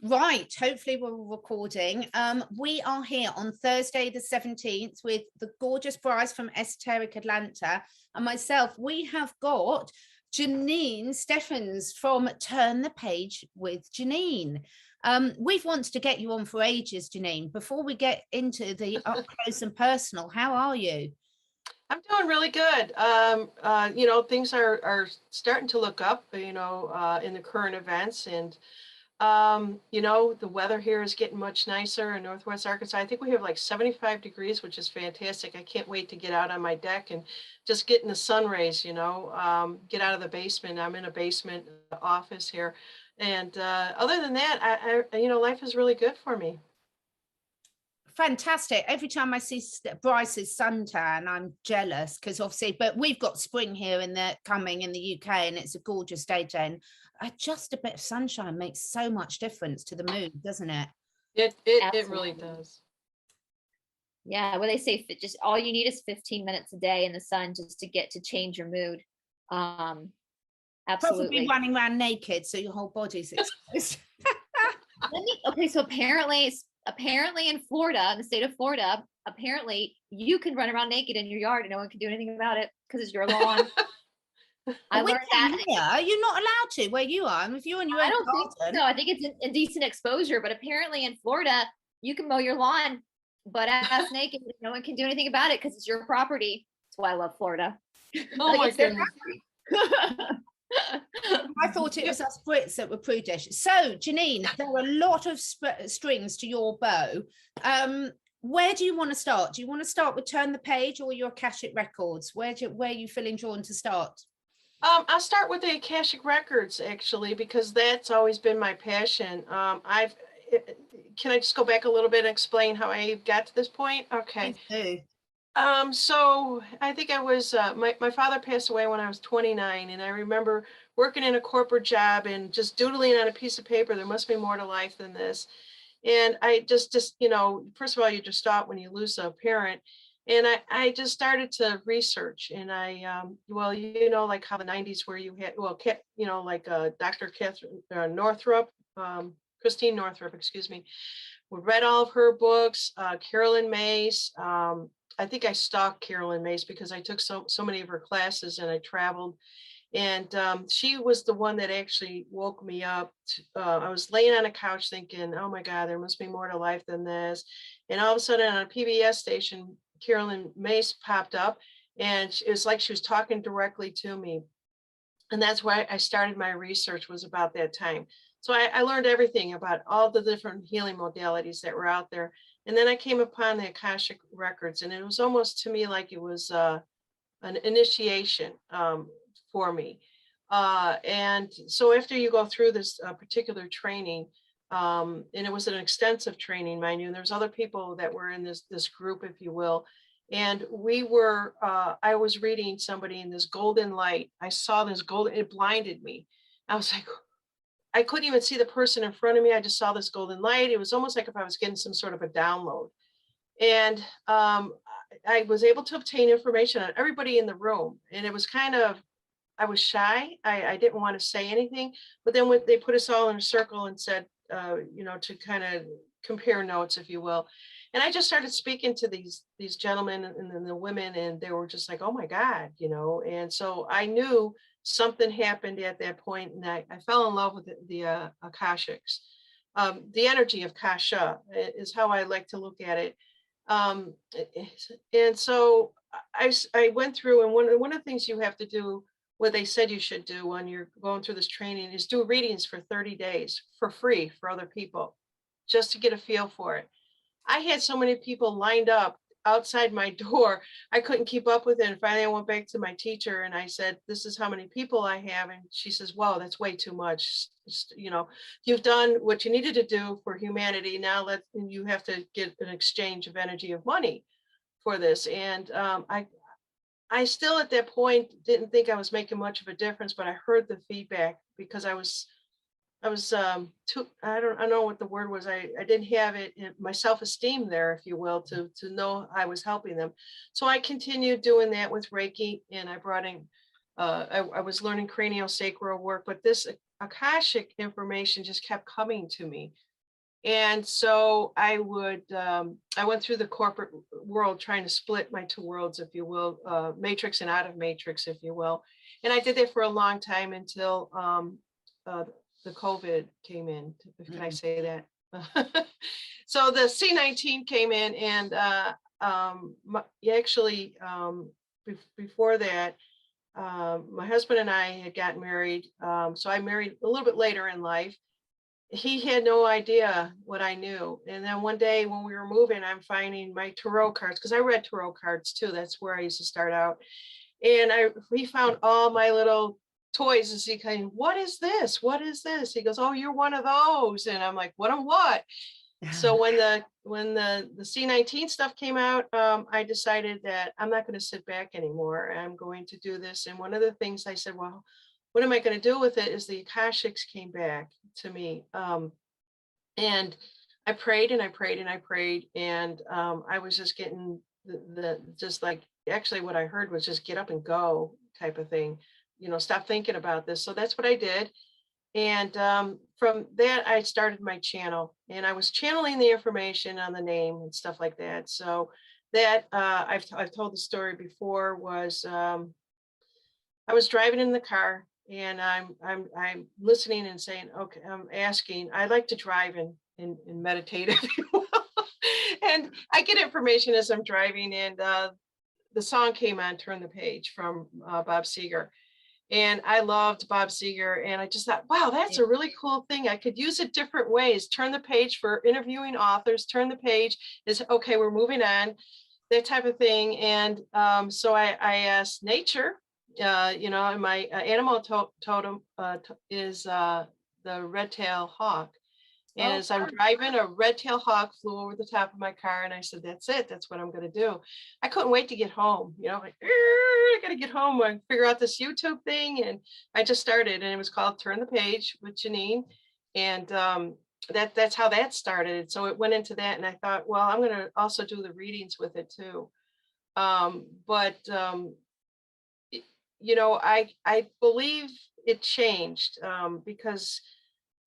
Right, hopefully we're recording. We are here on Thursday the 17th with the gorgeous Brice from Esoteric Atlanta and myself. We have got Janine Steffens from Turn the Page with Janine. We've wanted to get you on for ages, Janine. Before we get into the up close and personal, how are you? I'm doing really good. Things are starting to look up, in the current events. And, the weather here is getting much nicer in Northwest Arkansas. I think we have like 75 degrees, which is fantastic. I can't wait to get out on my deck and just get in the sun rays, get out of the basement. I'm in a basement office here. And other than that, life is really good for me. Fantastic. Every time I see Brice's suntan, I'm jealous because obviously, but we've got spring here coming in the UK and it's a gorgeous day, Jane. Just a bit of sunshine makes so much difference to the mood, doesn't it? It really does. Yeah, well, they say just all you need is 15 minutes a day in the sun just to change your mood. Absolutely. Probably running around naked so your whole body's exposed. Okay, so apparently in Florida, in the state of Florida, apparently you can run around naked in your yard and no one can do anything about it because it's your lawn. I learned that. Yeah, you're not allowed to where you are. If you're in your own garden. Think so. I think it's indecent exposure, but apparently in Florida, you can mow your lawn butt ass naked. No one can do anything about it because it's your property. That's why I love Florida. Oh my goodness. I thought it was us Brits that were prudish. So, Janine, there are a lot of strings to your bow. Where do you want to start? Do you want to start with Turn the Page or your Akashic Records? Where are you feeling drawn to start? I'll start with the Akashic Records, actually, because that's always been my passion. Can I just go back a little bit and explain how I got to this point? Okay. So I think I was, my father passed away when I was 29, and I remember working in a corporate job and just doodling on a piece of paper, there must be more to life than this. And I just, first of all, you just stop when you lose a parent. And I just started to research, and like how the 90s where you had, Dr. Catherine Northrup, Christine Northrup, excuse me, we read all of her books, Carolyn Mace. I think I stalked Carolyn Mace because I took so many of her classes and I traveled. And she was the one that actually woke me up. I was laying on a couch thinking, oh my God, there must be more to life than this. And all of a sudden on a PBS station, Carolyn Mace popped up, and it was like she was talking directly to me. And that's why I started my research, was about that time. So I learned everything about all the different healing modalities that were out there. And then I came upon the Akashic Records, and it was almost to me like it was an initiation for me. And so after you go through this particular training, and it was an extensive training, mind you, and there's other people that were in this group, if you will. And we were, I was reading somebody in this golden light. I saw this golden, it blinded me. I was like, I couldn't even see the person in front of me. I just saw this golden light. It was almost like if I was getting some sort of a download. And I was able to obtain information on everybody in the room. And it was kind of, I was shy. I didn't want to say anything. But then when they put us all in a circle and said, to kind of compare notes, if you will. And I just started speaking to these gentlemen and then the women, and they were just like, oh my God, and so I knew something happened at that point, and I fell in love with the Akashics. The energy of Kasha is how I like to look at it. And so I went through, and one of the things you have to do, what they said you should do when you're going through this training, is do readings for 30 days for free for other people, just to get a feel for it. I had so many people lined up outside my door, I couldn't keep up with it. And finally I went back to my teacher and I said, this is how many people I have. And she says, whoa, that's way too much. You've done what you needed to do for humanity. Now you have to get an exchange of energy of money for this. And I still at that point didn't think I was making much of a difference, but I heard the feedback because I was too, I don't know what the word was. I didn't have it in my self-esteem there, if you will, to know I was helping them. So I continued doing that with Reiki, and I brought in, I was learning craniosacral work, but this Akashic information just kept coming to me And so I went through the corporate world trying to split my two worlds, if you will, matrix and out of matrix, if you will. And I did that for a long time until the COVID came in. Can I say that? So the C19 came in, and before that, my husband and I had gotten married. So I married a little bit later in life. He had no idea what I knew. And then one day when we were moving, I'm finding my tarot cards, because I read tarot cards too. That's where I used to start out. And we found all my little toys, and he kind of, what is this? What is this? He goes, oh, you're one of those. And I'm like, what am what? So when the C19 stuff came out, I decided that I'm not going to sit back anymore. I'm going to do this. And one of the things I said, well, what am I going to do with it, is the Akashics came back to me. And I prayed and I prayed and I prayed. And I was just getting just like, actually what I heard was just get up and go type of thing, stop thinking about this. So that's what I did. And from that, I started my channel, and I was channeling the information on the name and stuff like that. So that I've told the story before, was I was driving in the car, and I'm listening and saying, okay, I'm asking, I like to drive and meditate, if you will. And I get information as I'm driving, and the song came on, Turn the Page, from Bob Seger. And I loved Bob Seger, and I just thought, wow, that's a really cool thing. I could use it different ways. Turn the page for interviewing authors. Turn the page is, okay, we're moving on, that type of thing. And so I asked nature, and my animal totem is the red-tailed hawk. And as I'm driving, a red-tailed hawk flew over the top of my car, and I said, that's it. That's what I'm going to do. I couldn't wait to get home. Like, I got to get home and figure out this YouTube thing. And I just started, and it was called Turn the Page with Janine. And that's how that started. So it went into that, and I thought, well, I'm going to also do the readings with it too. I believe it changed because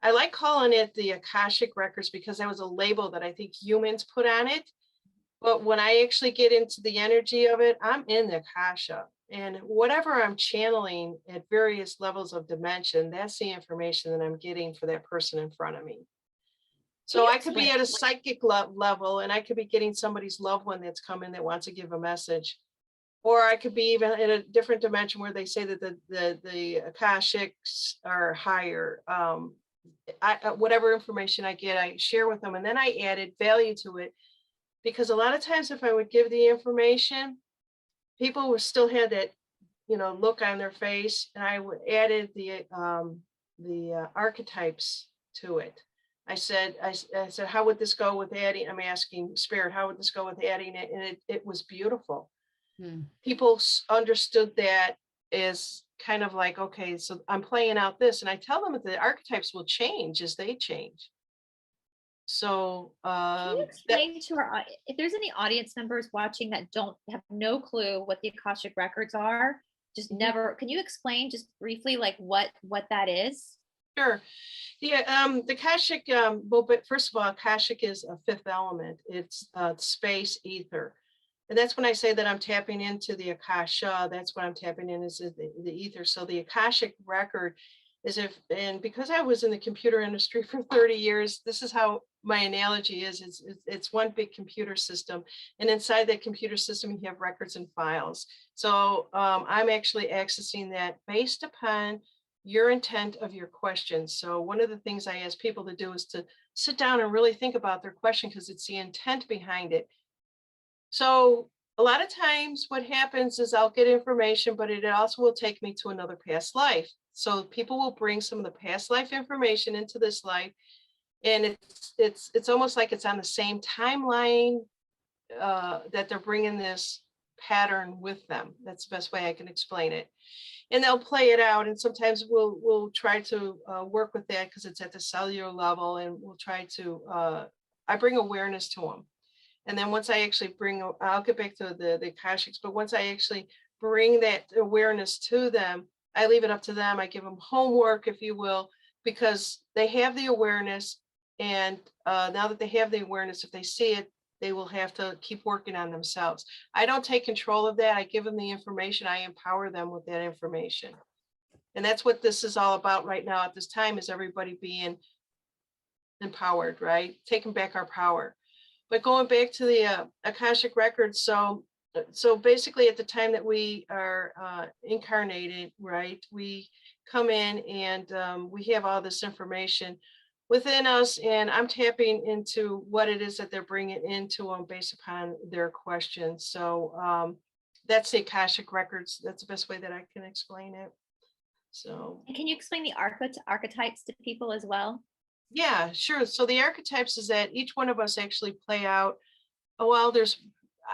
I like calling it the Akashic Records, because that was a label that I think humans put on it. But when I actually get into the energy of it, I'm in the Akasha. And whatever I'm channeling at various levels of dimension, that's the information that I'm getting for that person in front of me. So I could be at a psychic level, and I could be getting somebody's loved one that's coming that wants to give a message. Or I could be even in a different dimension where they say that the Akashics are higher. Whatever information I get, I share with them, and then I added value to it, because a lot of times if I would give the information, people would still have that, look on their face, and I would added the archetypes to it. I said, how would this go with adding? I'm asking Spirit, how would this go with adding it? And it was beautiful. People understood that as kind of like, okay, so I'm playing out this, and I tell them that the archetypes will change as they change. So can you explain to our, if there's any audience members watching that have no clue what the Akashic Records are, just never, can you explain just briefly like what that is? Sure. Yeah, the Akashic, but first of all, Akashic is a fifth element. It's space, ether. And that's when I say that I'm tapping into the Akasha, that's what I'm tapping in, is the ether. So the Akashic record is and because I was in the computer industry for 30 years, this is how my analogy is. It's one big computer system. And inside that computer system, you have records and files. So I'm actually accessing that based upon your intent of your questions. So one of the things I ask people to do is to sit down and really think about their question, because it's the intent behind it. So a lot of times what happens is I'll get information, but it also will take me to another past life. So people will bring some of the past life information into this life, and it's almost like it's on the same timeline that they're bringing this pattern with them. That's the best way I can explain it. And they'll play it out, and sometimes we'll try to work with that because it's at the cellular level, and we'll try to I bring awareness to them. And then once I actually I'll get back to the Akashics, but once I actually bring that awareness to them, I leave it up to them. I give them homework, if you will, because they have the awareness, And now that they have the awareness, if they see it, they will have to keep working on themselves. I don't take control of that. I give them the information. I empower them with that information. And that's what this is all about right now at this time, is everybody being empowered, right? Taking back our power. But going back to the Akashic records, so basically at the time that we are incarnated, right, we come in and we have all this information within us, and I'm tapping into what it is that they're bringing into them based upon their questions. So that's the Akashic records. That's the best way that I can explain it. So And can you explain the archetypes to people as well? yeah, sure. So the archetypes is that each one of us actually play out. Well,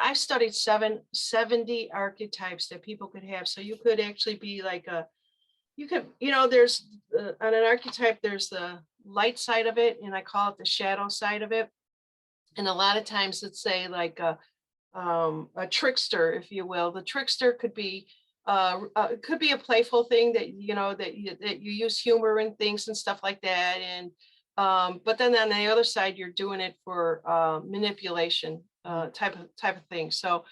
I studied 70 archetypes that people could have. So you could actually be like there's on an archetype, there's the light side of it, and I call it the shadow side of it. And a lot of times it's say like a trickster, if you will. The trickster could be a playful thing that that you use humor and things and stuff like that. And but then on the other side, you're doing it for manipulation type of thing. So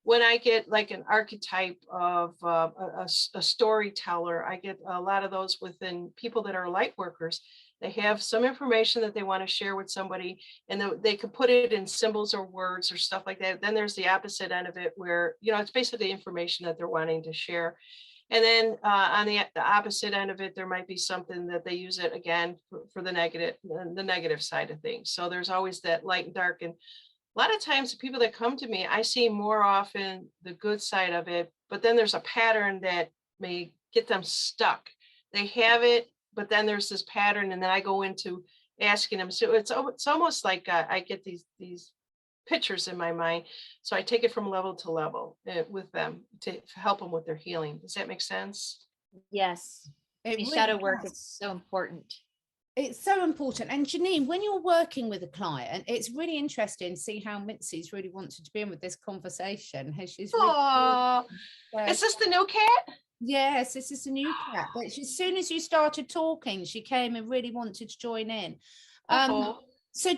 when I get like an archetype of a storyteller, I get a lot of those within people that are light workers. They have some information that they want to share with somebody, and they could put it in symbols or words or stuff like that. Then there's the opposite end of it where, it's basically information that they're wanting to share. And then on the opposite end of it, there might be something that they use it again for the negative side of things. So there's always that light and dark. And a lot of times the people that come to me, I see more often the good side of it, but then there's a pattern that may get them stuck. They have it, but then there's this pattern, and then I go into asking them. So it's almost like I get these pictures in my mind. So I take it from level to level with them to help them with their healing. Does that make sense? Yes. It The really shadow work does. is so important. It's so important. And Janine, when you're working with a client, it's really interesting to see how Mitzi's really wanted to be in with this conversation. She's really, Is this the new cat? yes, this is a new cat. But as soon as you started talking, she came and really wanted to join in. So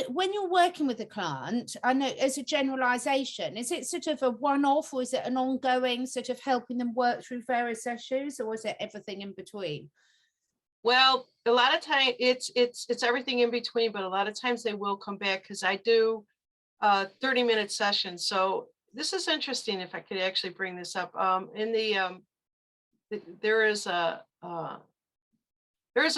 when you're working with a client, I know as a generalization, is it sort of a one-off, or is it an ongoing sort of helping them work through various issues, or is it everything in between? Well, a lot of time it's everything in between, but a lot of times they will come back because I do 30-minute sessions. So this is interesting. If I could actually bring this up, there is an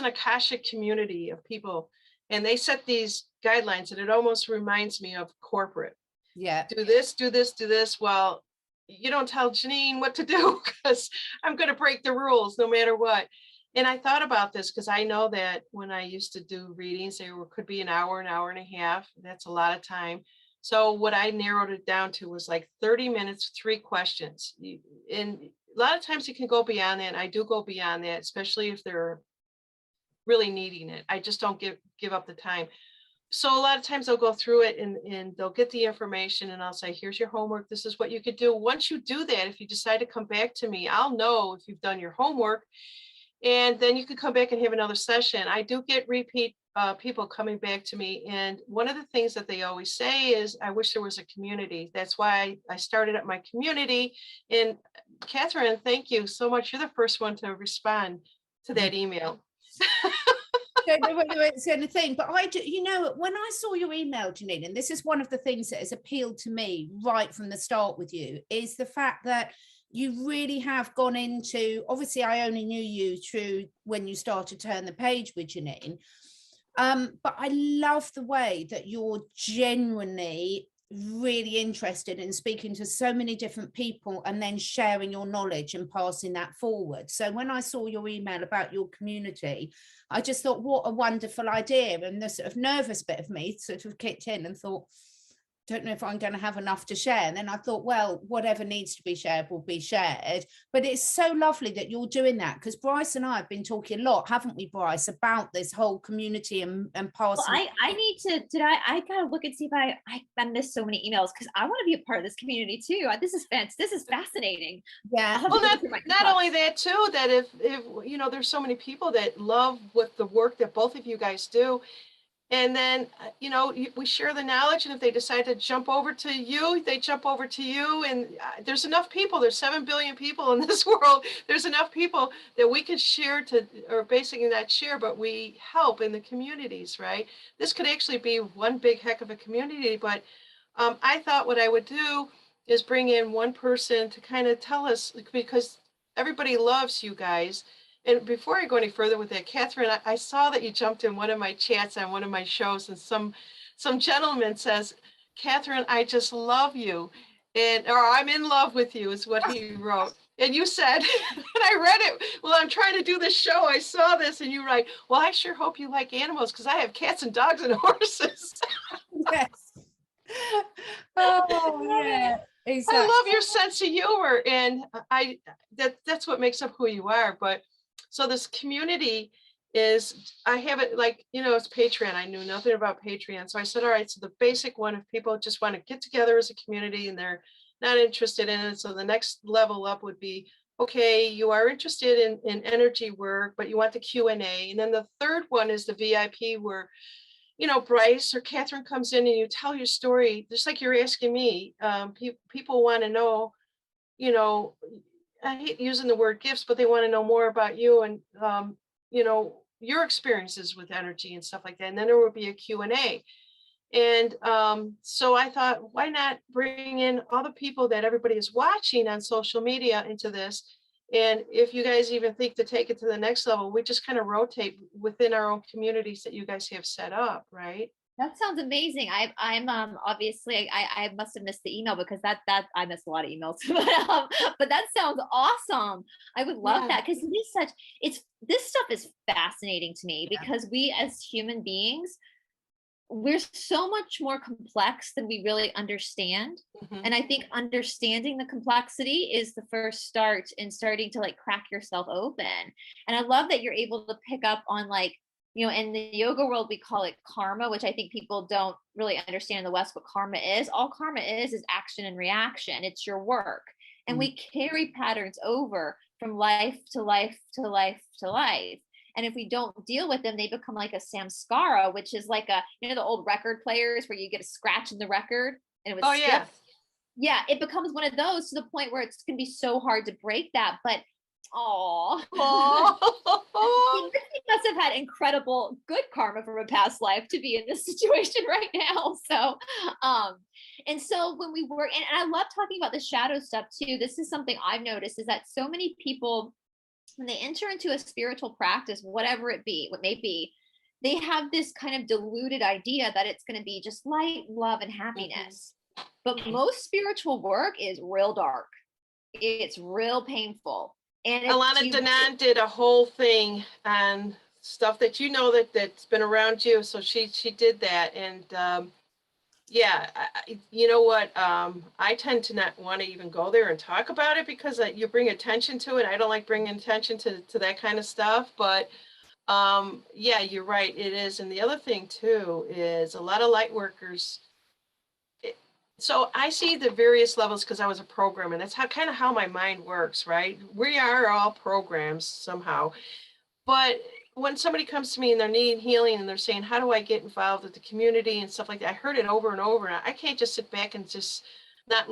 Akashic community of people, and they set these guidelines, and it almost reminds me of corporate. Yeah. Do this, do this, do this. Well, you don't tell Janine what to do, because I'm going to break the rules no matter what. And I thought about this because I know that when I used to do readings, could be an hour and a half. That's a lot of time. So what I narrowed it down to was like 30 minutes, 3 questions. And a lot of times you can go beyond that. And I do go beyond that, especially if they're really needing it. I just don't give up the time. So a lot of times they'll go through it and they'll get the information, and I'll say, here's your homework. This is what you could do. Once you do that, if you decide to come back to me, I'll know if you've done your homework. And then you could come back and have another session. I do get repeat people coming back to me. And one of the things that they always say is, I wish there was a community. That's why I started up my community. And Catherine, thank you so much. You're the first one to respond to that email. Don't know whether it's anything, but I do, when I saw your email, Janine, and this is one of the things that has appealed to me right from the start with you, is the fact that you really have gone into, obviously I only knew you through when you started Turn the Page with Janine, but I love the way that you're genuinely really interested in speaking to so many different people and then sharing your knowledge and passing that forward. So when I saw your email about your community, I just thought, what a wonderful idea. And the sort of nervous bit of me sort of kicked in and thought, don't know if I'm going to have enough to share. And then I thought, well, whatever needs to be shared will be shared. But it's so lovely that you're doing that, because Brice and I have been talking a lot, haven't we, Brice, about this whole community and passing. Well, I need to, I gotta look and see if I missed so many emails, because I want to be a part of this community too. This is fantastic. This is fascinating. Yeah. Well, not only that too, that if there's so many people that love what the work that both of you guys do. And then, we share the knowledge, and if they decide to jump over to you, they jump over to you. And there's enough people, there's 7 billion people in this world. There's enough people that we can share or basically not share, but we help in the communities, right? This could actually be one big heck of a community, but I thought what I would do is bring in one person to kind of tell us, because everybody loves you guys. And before I go any further with that, Catherine, I saw that you jumped in one of my chats on one of my shows, and some gentleman says, Catherine, I just love you. Or I'm in love with you is what he wrote. And you said, and I read it, well, I'm trying to do this show. I saw this, and you write, well, I sure hope you like animals, because I have cats and dogs and horses. Yes. Oh, yeah. Exactly. I love your sense of humor, and that's what makes up who you are. But so this community is, I have it like, it's Patreon. I knew nothing about Patreon. So I said, all right, so the basic one, if people just want to get together as a community and they're not interested in it. So the next level up would be, okay, you are interested in energy work, but you want the Q&A. And then the third one is the VIP, where Brice or Catherine comes in and you tell your story, just like you're asking me. People want to know, I hate using the word gifts, but they want to know more about you and, your experiences with energy and stuff like that. And then there will be a Q&A. And so I thought, why not bring in all the people that everybody is watching on social media into this? And if you guys even think to take it to the next level, we just kind of rotate within our own communities that you guys have set up, right? That sounds amazing. I'm obviously I must have missed the email, because that I missed a lot of emails, but that sounds awesome. I would love that, because this stuff is fascinating to me, because we as human beings, we're so much more complex than we really understand. And I think understanding the complexity is the first start in starting to like crack yourself open. And I love that you're able to pick up on, like, in the yoga world, we call it karma, which I think people don't really understand in the West what karma is. All karma is action and reaction. It's your work. And we carry patterns over from life to life to life to life. And if we don't deal with them, they become like a samskara, which is like the old record players where you get a scratch in the record and it was yeah. Yeah, it becomes one of those, to the point where it's going to be so hard to break that. But you must have had incredible good karma from a past life to be in this situation right now. So, and so when we work, and I love talking about the shadow stuff too. This is something I've noticed, is that so many people, when they enter into a spiritual practice, whatever it be, what may be, they have this kind of diluted idea that it's going to be just light, love, and happiness. But most spiritual work is real dark. It's real painful. And Alana Danan did a whole thing on stuff that that's been around you. So she did that. And you know what? I tend to not want to even go there and talk about it, because you bring attention to it. I don't like bringing attention to that kind of stuff. But you're right. It is. And the other thing too is a lot of light workers. So I see the various levels, because I was a programmer, and that's how my mind works, right? We are all programs somehow. But when somebody comes to me and they're needing healing and they're saying, how do I get involved with the community and stuff like that? I heard it over and over. And I can't just sit back and just not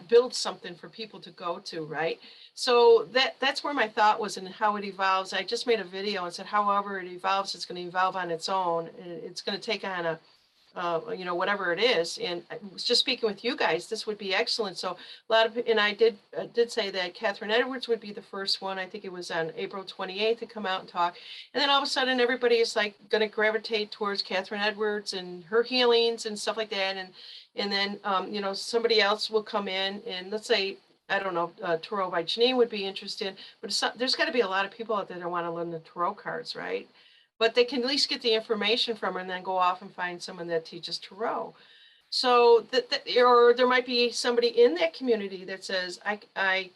build something for people to go to, right? So that's where my thought was, and how it evolves. I just made a video and said, however it evolves, it's going to evolve on its own. It's going to take on whatever it is. And I was just speaking with you guys, this would be excellent. So and I did say that Catherine Edwards would be the first one. I think it was on April 28th to come out and talk. And then all of a sudden, everybody is like going to gravitate towards Catherine Edwards and her healings and stuff like that. And then, somebody else will come in, and let's say, I don't know, Tarot by Janine would be interested, but there's got to be a lot of people out there that want to learn the Tarot cards, right? But they can at least get the information from her and then go off and find someone that teaches Tarot. So or there might be somebody in that community that says, I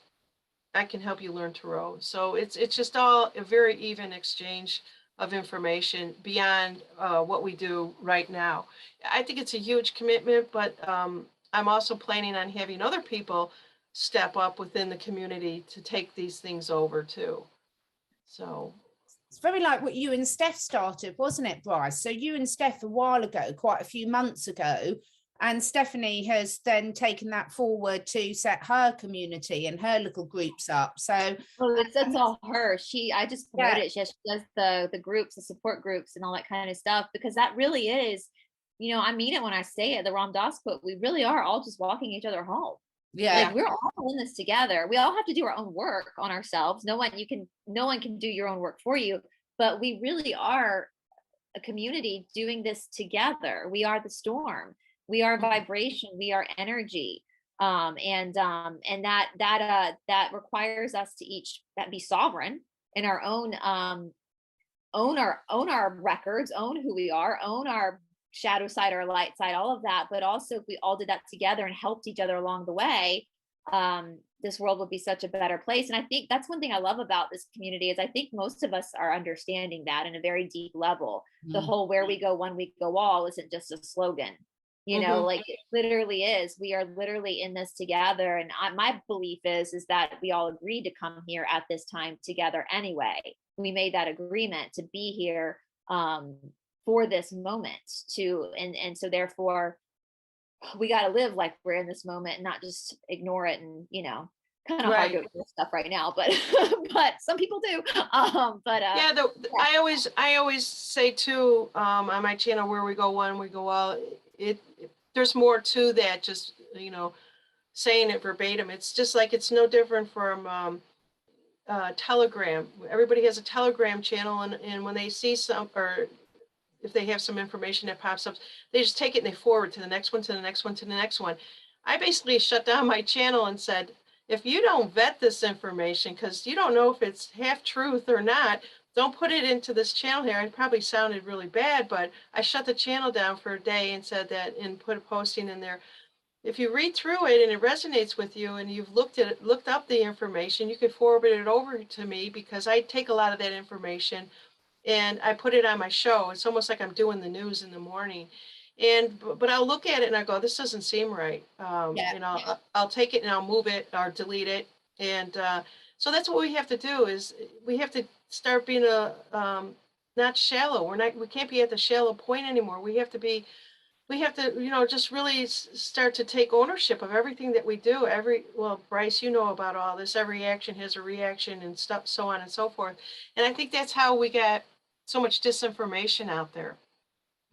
can help you learn Tarot. So it's just all a very even exchange of information beyond what we do right now. I think it's a huge commitment, but I'm also planning on having other people step up within the community to take these things over too. So It's very like what you and Steph started, wasn't it, Brice? So you and Steph a while ago, quite a few months ago, and Stephanie has then taken that forward to set her community and her little groups up. So Oh, that's all her. I just promoted Yeah. it. She does the groups, the support groups and all that kind of stuff, because that really is, I mean it when I say it, the Ram Dass quote, we really are all just walking each other home. yeah, Like, we're all in this together. We all have to do our own work on ourselves. No one can do your own work for you, but we really are a community doing this together. We are the storm. We are vibration. We are energy. And that requires us to each be sovereign in our own, own our records, own who we are, own our shadow side, our light side, all of that. But also, if we all did that together and helped each other along the way, this world would be such a better place. And I think that's one thing I love about this community, is I think most of us are understanding that in a very deep level. The whole "where we go, one we go all" isn't just a slogan, like it literally is. We are literally in this together. And my belief is that we all agreed to come here at this time together anyway. We made that agreement to be here for this moment and so therefore we got to live like we're in this moment and not just ignore it. And kind of hard to ignore stuff right now, but but some people do. I always say too, on my channel, where we go one we go all, there's more to that, just saying it verbatim. It's just like, it's no different from Telegram. Everybody has a Telegram channel, and when they see or if they have some information that pops up, they just take it and they forward to the next one, to the next one, to the next one. I basically shut down my channel and said, if you don't vet this information, because you don't know if it's half truth or not, don't put it into this channel here. It probably sounded really bad, but I shut the channel down for a day and said that, and put a posting in there. If you read through it and it resonates with you and you've looked up the information, you can forward it over to me, because I take a lot of that information and I put it on my show. It's almost like I'm doing the news in the morning. But I'll look at it and I go, this doesn't seem right. And I'll take it and I'll move it or delete it. And so that's what we have to do, is we have to start being not shallow. We can't be at the shallow point anymore. We have to, just really start to take ownership of everything that we do. Well, Brice, you know about all this. Every action has a reaction and stuff, so on and so forth. And I think that's how we got so much disinformation out there.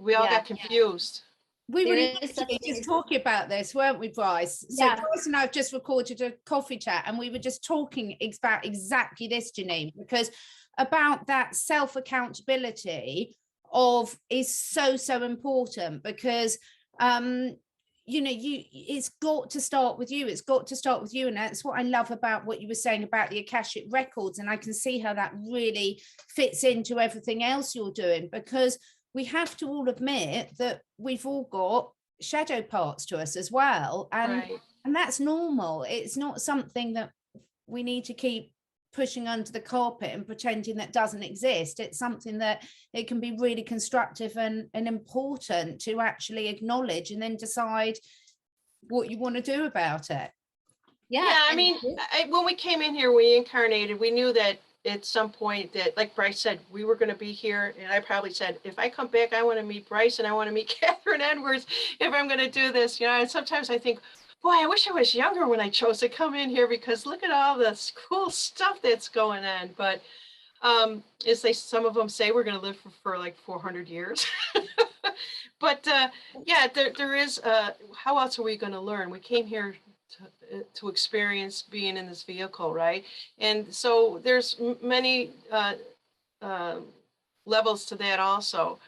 We all got confused. We were literally just talking about this, weren't we, Brice? So Brice and I have just recorded a coffee chat, and we were just talking about exactly this, Janine, because about that self-accountability is so important, because it's got to start with you. It's got to start with you. And that's what I love about what you were saying about the Akashic records. And I can see how that really fits into everything else you're doing, because we have to all admit that we've all got shadow parts to us as well. And that's normal. It's not something that we need to keep pushing under the carpet and pretending that doesn't exist. It's something that it can be really constructive and important to actually acknowledge, and then decide what you want to do about it. I mean, when we came in here, we incarnated, we knew that at some point that, like Brice said, we were going to be here. And I probably said, if I come back, I want to meet Brice and I want to meet Catherine Edwards if I'm going to do this, and sometimes I think, boy, I wish I was younger when I chose to come in here, because look at all this cool stuff that's going on. But some of them say we're going to live for like 400 years. But there is, how else are we going to learn? We came here to experience being in this vehicle, right? And so there's many levels to that also.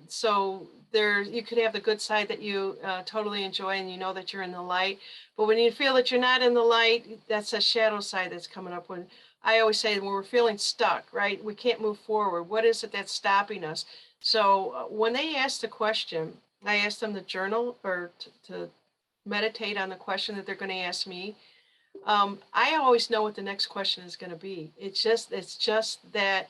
So you could have the good side that you totally enjoy, and you know that you're in the light. But when you feel that you're not in the light, that's a shadow side that's coming up. When I always say, when we're feeling stuck, right, we can't move forward. What is it that's stopping us? So when they ask the question, I ask them to journal or to meditate on the question that they're going to ask me. I always know what the next question is going to be. It's just that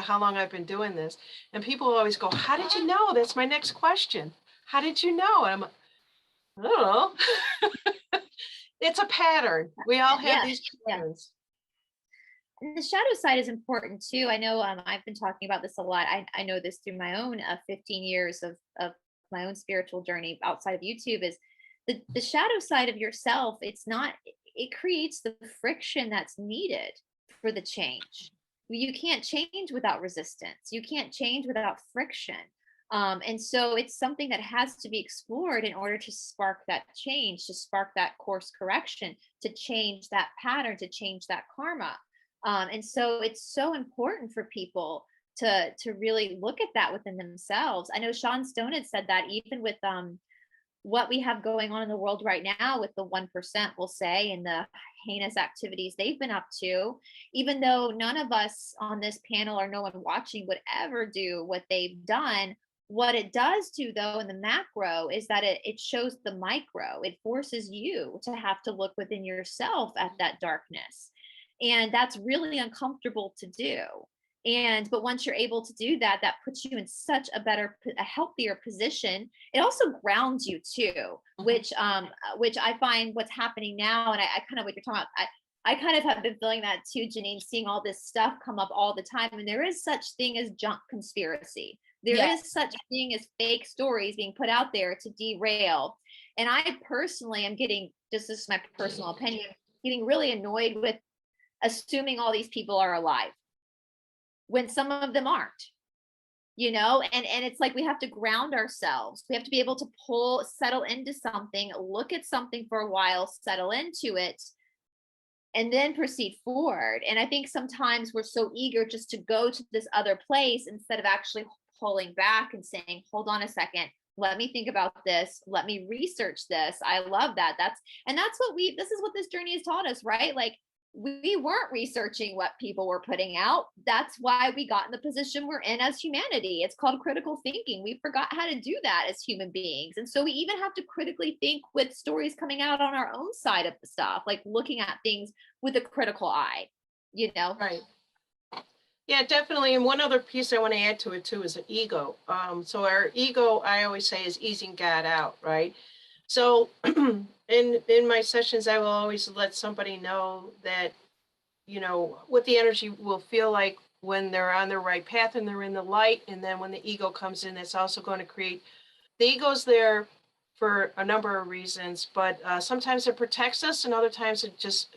how long I've been doing this. And people always go, how did you know? That's my next question. How did you know? And I'm like, I don't know. It's a pattern. We all have these patterns. And the shadow side is important too. I know I've been talking about this a lot. I know this through my own 15 years of my own spiritual journey outside of YouTube is the shadow side of yourself. It's not, it creates the friction that's needed for the change. You can't change without resistance. You can't change without friction. And so it's something that has to be explored in order to spark that change, to spark that course correction, to change that pattern, to change that karma. And so it's so important for people to really look at that within themselves. I know Sean Stone had said that even with what we have going on in the world right now with the 1%, we'll say, and the heinous activities they've been up to, even though none of us on this panel or no one watching would ever do what they've done, what it does do though in the macro is that it shows the micro. It forces you to have to look within yourself at that darkness. And that's really uncomfortable to do. But once you're able to do that, that puts you in such a healthier position. It also grounds you too, which I find what's happening now. And I kind of, what you're talking about, I kind of have been feeling that too, Janine, seeing all this stuff come up all the time. And there is such thing as junk conspiracy. There is such thing as fake stories being put out there to derail. And I personally am getting, this is my personal opinion, getting really annoyed with assuming all these people are alive when some of them aren't, and it's like we have to ground ourselves. We have to be able to settle into something, look at something for a while, settle into it, and then proceed forward. And I think sometimes we're so eager just to go to this other place instead of actually pulling back and saying, hold on a second, let me think about this, let me research this. I love that. This is what this journey has taught us, right? Like, we weren't researching what people were putting out. That's why we got in the position we're in as humanity. It's called critical thinking. We forgot how to do that as human beings. And so we even have to critically think with stories coming out on our own side of the stuff, like looking at things with a critical eye, Right. Yeah, definitely. And one other piece I want to add to it too is an ego. So our ego, I always say, is easing God out, right? So in my sessions, I will always let somebody know that, what the energy will feel like when they're on the right path and they're in the light. And then when the ego comes in, it's also going to create, the ego's there for a number of reasons, but sometimes it protects us and other times it just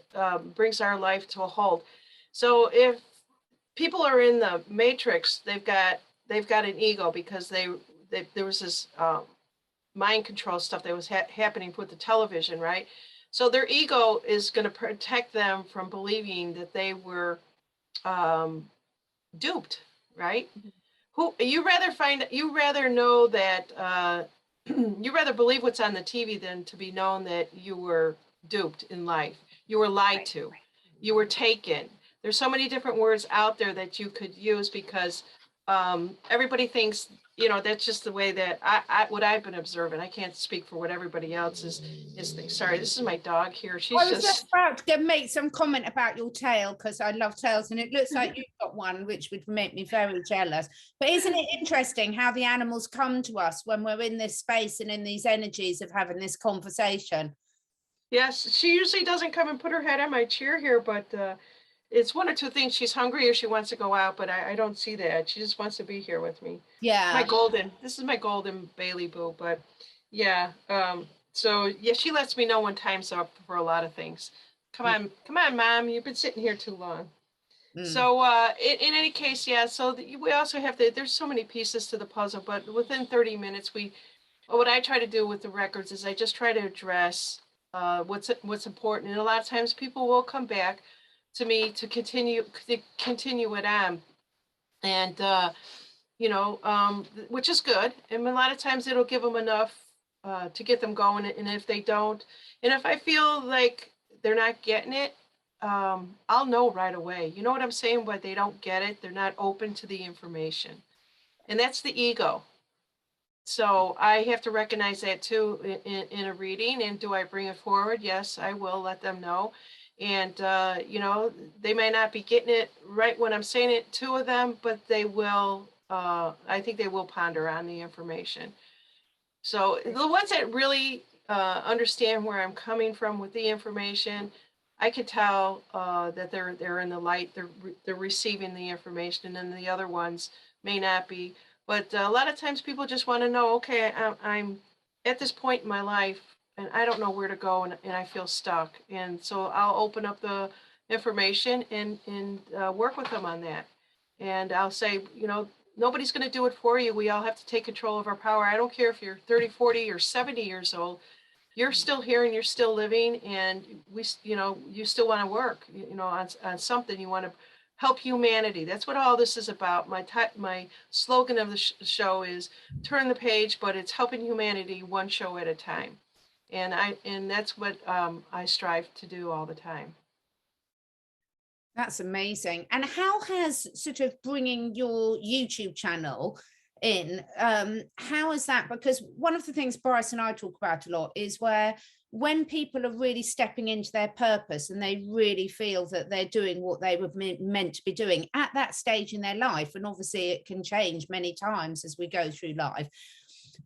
brings our life to a halt. So if people are in the matrix, they've got an ego because there was this mind control stuff that was happening with the television, right? So their ego is going to protect them from believing that they were duped, right? You rather know that you rather believe what's on the TV than to be known that you were duped in life. You were lied to. You were taken. There's so many different words out there that you could use because everybody thinks, that's just the way that what I've been observing. I can't speak for what everybody else is thinking. Sorry, this is my dog here. She's I was just about to make some comment about your tail because I love tails and it looks like you've got one, which would make me very jealous. But isn't it interesting how the animals come to us when we're in this space and in these energies of having this conversation? Yes, she usually doesn't come and put her head on my chair here, but it's one or two things. She's hungry or she wants to go out, but I don't see that. She just wants to be here with me. Yeah. This is my golden Bailey boo, but yeah. So yeah, she lets me know when time's up for a lot of things. Come on, Mom, you've been sitting here too long. So in any case, yeah, so we also have there's so many pieces to the puzzle, but within 30 minutes, what I try to do with the records is I just try to address what's important. And a lot of times people will come back to me to continue it on, and which is good. And a lot of times it'll give them enough to get them going. And if they don't, and if I feel like they're not getting it, I'll know right away. You know what I'm saying? But they don't get it. They're not open to the information, and that's the ego. So I have to recognize that too in a reading. And do I bring it forward? Yes, I will let them know. And, they may not be getting it right when I'm saying it to them, but they will, I think they will ponder on the information. So the ones that really understand where I'm coming from with the information, I could tell that they're in the light, they're receiving the information, and the other ones may not be. But a lot of times people just want to know, okay, I'm at this point in my life and I don't know where to go, and I feel stuck. And so I'll open up the information and work with them on that. And I'll say, you know, nobody's going to do it for you. We all have to take control of our power. I don't care if you're 30, 40, or 70 years old. You're still here and you're still living, and you know, you still want to work, you know, on something. You want to help humanity. That's what all this is about. My slogan of the show is turn the page, but it's helping humanity one show at a time. And that's what I strive to do all the time. That's amazing. And how has sort of bringing your YouTube channel in, how is that? Because one of the things Brice and I talk about a lot is where when people are really stepping into their purpose and they really feel that they're doing what they were meant to be doing at that stage in their life, and obviously it can change many times as we go through life.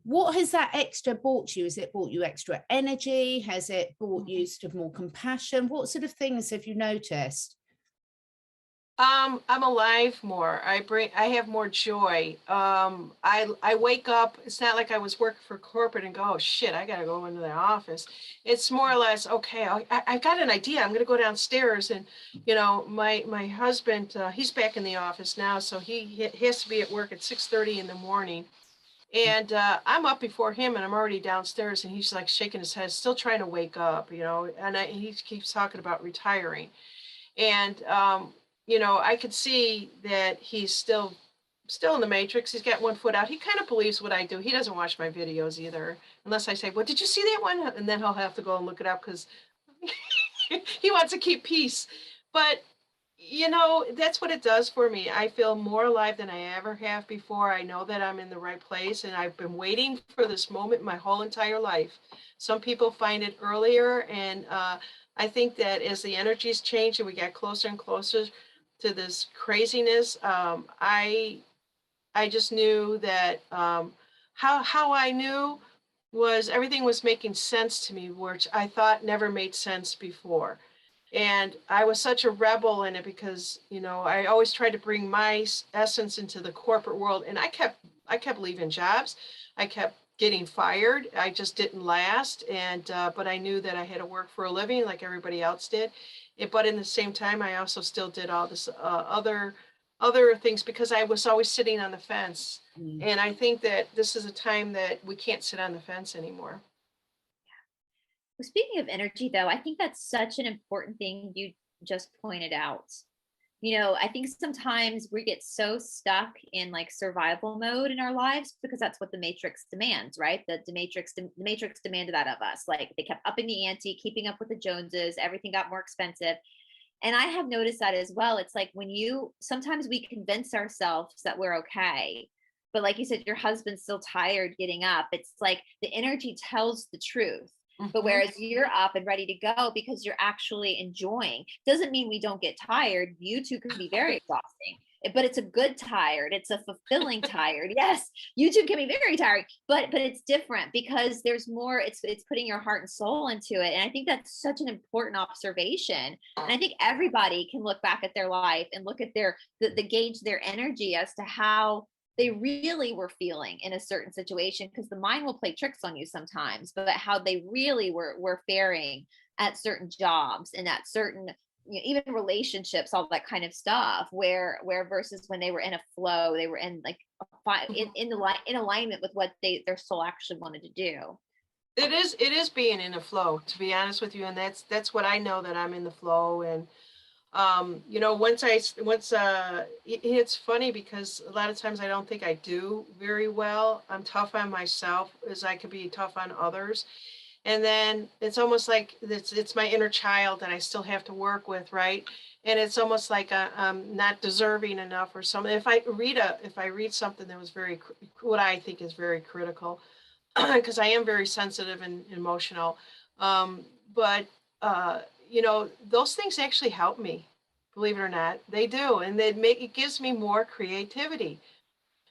What has that extra brought you? Has it brought you extra energy? Has it brought you sort of more compassion? What sort of things have you noticed? I'm alive more. I have more joy. I wake up. It's not like I was working for corporate and go, oh shit, I gotta go into the office. It's more or less, okay, I got an idea. I'm gonna go downstairs, and you know, my husband, he's back in the office now, so he has to be at work at 6:30 in the morning. And I'm up before him, and I'm already downstairs, and he's like shaking his head, still trying to wake up, you know, and he keeps talking about retiring. And you know, I could see that he's still in the matrix. He's got one foot out. He kind of believes what I do. He doesn't watch my videos either, unless I say, well, did you see that one? And then he'll have to go and look it up because he wants to keep peace. But you know, that's what it does for me. I feel more alive than I ever have before. I know that I'm in the right place, and I've been waiting for this moment my whole entire life. Some people find it earlier, and I think that as the energies change and we get closer and closer to this craziness, I just knew that how I knew was everything was making sense to me, which I thought never made sense before. And I was such a rebel in it because, you know, I always tried to bring my essence into the corporate world, and I kept leaving jobs. I kept getting fired. I just didn't last. And but I knew that I had to work for a living like everybody else did. But in the same time, I also still did all this other things because I was always sitting on the fence. And I think that this is a time that we can't sit on the fence anymore. Well, speaking of energy, though, I think that's such an important thing you just pointed out. You know, I think sometimes we get so stuck in like survival mode in our lives because that's what the matrix demands, right? The matrix demanded that of us. Like they kept upping the ante, keeping up with the Joneses, everything got more expensive. And I have noticed that as well. It's like sometimes we convince ourselves that we're okay. But like you said, your husband's still tired getting up. It's like the energy tells the truth. But whereas you're up and ready to go because you're actually enjoying, doesn't mean we don't get tired. You two can be very exhausting, but it's a good tired. It's a fulfilling tired. Yes, YouTube can be very tired, but it's different because there's more. It's putting your heart and soul into it, and I think that's such an important observation. And I think everybody can look back at their life and look at the gauge their energy as to how they really were feeling in a certain situation, because the mind will play tricks on you sometimes, but how they really were faring at certain jobs and at certain, you know, even relationships, all that kind of stuff, where versus when they were in a flow, they were in like in alignment with what their soul actually wanted to do. It is being in a flow, to be honest with you, and that's what I know, that I'm in the flow. And you know, it's funny because a lot of times I don't think I do very well. I'm tough on myself as I could be tough on others. And then it's almost like it's my inner child that I still have to work with, right? And it's almost like I'm not deserving enough or something. If I read something that was what I think is very critical, because I am very sensitive and emotional, but you know, those things actually help me, believe it or not. They do. And it gives me more creativity.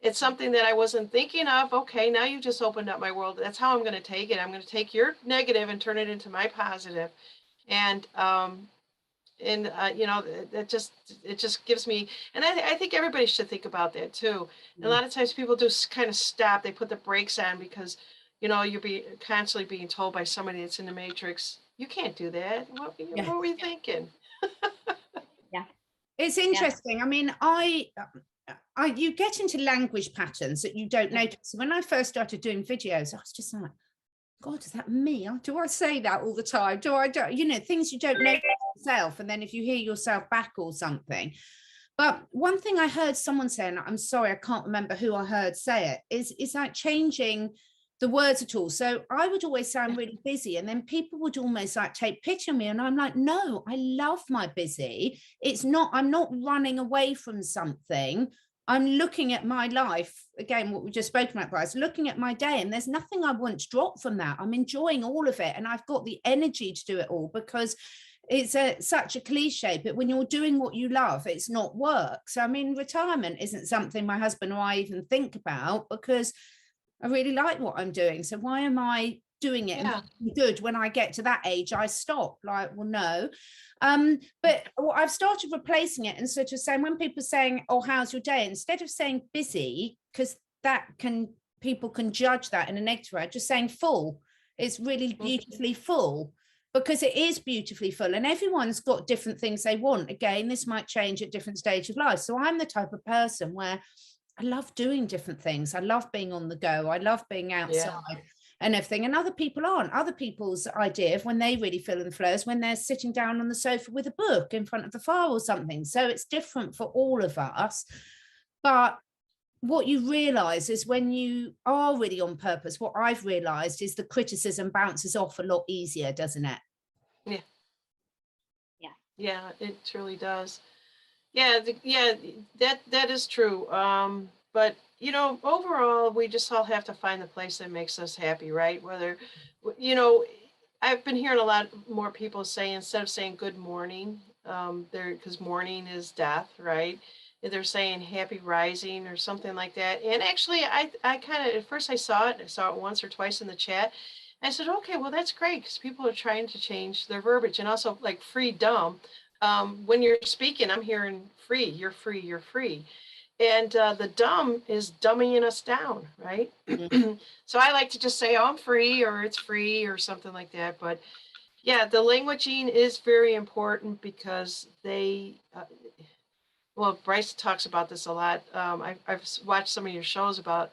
It's something that I wasn't thinking of. Okay, now you just opened up my world. That's how I'm going to take it. I'm going to take your negative and turn it into my positive. And And, you know, it just gives me, and I think everybody should think about that too. And a lot of times people do kind of stop, they put the brakes on because, you know, you're constantly being told by somebody that's in the matrix, you can't do that. Yeah. What were you thinking? Yeah. It's interesting. I mean, you get into language patterns that you don't notice. When I first started doing videos, I was just like, God, is that me? Do I say that all the time? Do you know, things you don't know yourself, and then if you hear yourself back or something. But one thing I heard someone say, and I'm sorry, I can't remember who I heard say it, is like changing the words at all. So I would always sound really busy, and then people would almost like take pity on me, and I'm like, no, I love my busy. It's not, I'm not running away from something. I'm looking at my life, again, what we just spoken about, Brice, looking at my day, and there's nothing I want to drop from that. I'm enjoying all of it, and I've got the energy to do it all, because it's such a cliche, but when you're doing what you love, it's not work. So, I mean, retirement isn't something my husband or I even think about, because I really like what I'm doing. So why am I doing it? Yeah. And good, when I get to that age, I stop. Like, well, no. But I've started replacing it and sort of saying, when people are saying, oh, how's your day? Instead of saying busy, because people can judge that in a negative way, just saying full. It's really beautifully full, because it is beautifully full, and everyone's got different things they want. Again, this might change at different stages of life. So I'm the type of person where I love doing different things. I love being on the go. I love being outside and everything. And other people aren't. Other people's idea of when they really feel in the flow is when they're sitting down on the sofa with a book in front of the fire or something. So it's different for all of us. But what you realize is when you are really on purpose, what I've realized is the criticism bounces off a lot easier, doesn't it? Yeah. Yeah. Yeah, it truly does. Yeah, that is true. But you know, overall, we just all have to find the place that makes us happy, right? Whether, you know, I've been hearing a lot more people say, instead of saying good morning, because morning is death, right? They're saying happy rising or something like that. And actually, I kind of, at first I saw it once or twice in the chat. I said, okay, well, that's great, because people are trying to change their verbiage. And also, like, freedom. When you're speaking, I'm hearing free, you're free, you're free. And the dumb is dumbing us down, right? So I like to just say, oh, I'm free, or it's free, or something like that. But yeah, the languaging is very important, because well, Brice talks about this a lot. I've watched some of your shows about,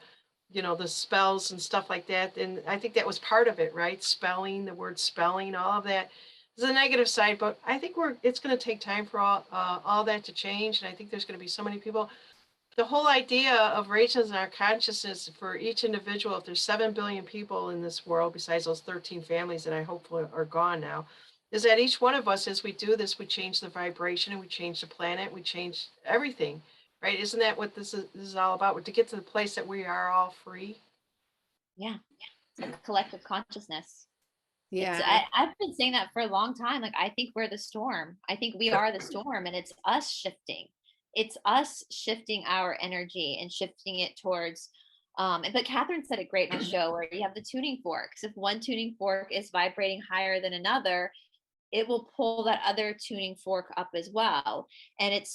you know, the spells and stuff like that. And I think that was part of it, right? Spelling, the word spelling, all of that. There's a negative side, but I think it's going to take time for all that to change. And I think there's going to be so many people. The whole idea of raising our consciousness for each individual, if there's 7 billion people in this world, besides those 13 families that I hope are gone now, is that each one of us, as we do this, we change the vibration, and we change the planet, we change everything, right? Isn't that what this is all about? To get to the place that we are all free? Yeah. It's a collective consciousness. Yeah. I've been saying that for a long time. Like, I think we're the storm. I think we are the storm, and it's us shifting. It's us shifting our energy and shifting it towards, but Catherine said it great in a show where you have the tuning forks. If one tuning fork is vibrating higher than another, it will pull that other tuning fork up as well. And it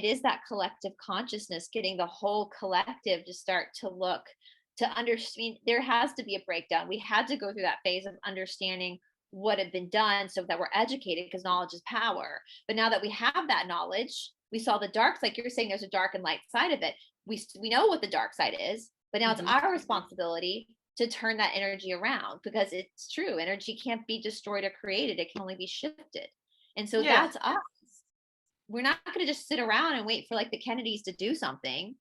is that collective consciousness, getting the whole collective to start to look, to understand. There has to be a breakdown. We had to go through that phase of understanding what had been done so that we're educated, because knowledge is power. But now that we have that knowledge, we saw the dark, like you're saying, there's a dark and light side of it. We know what the dark side is, but now it's our responsibility to turn that energy around, because it's true. Energy can't be destroyed or created. It can only be shifted. And so that's us. We're not going to just sit around and wait for like the Kennedys to do something.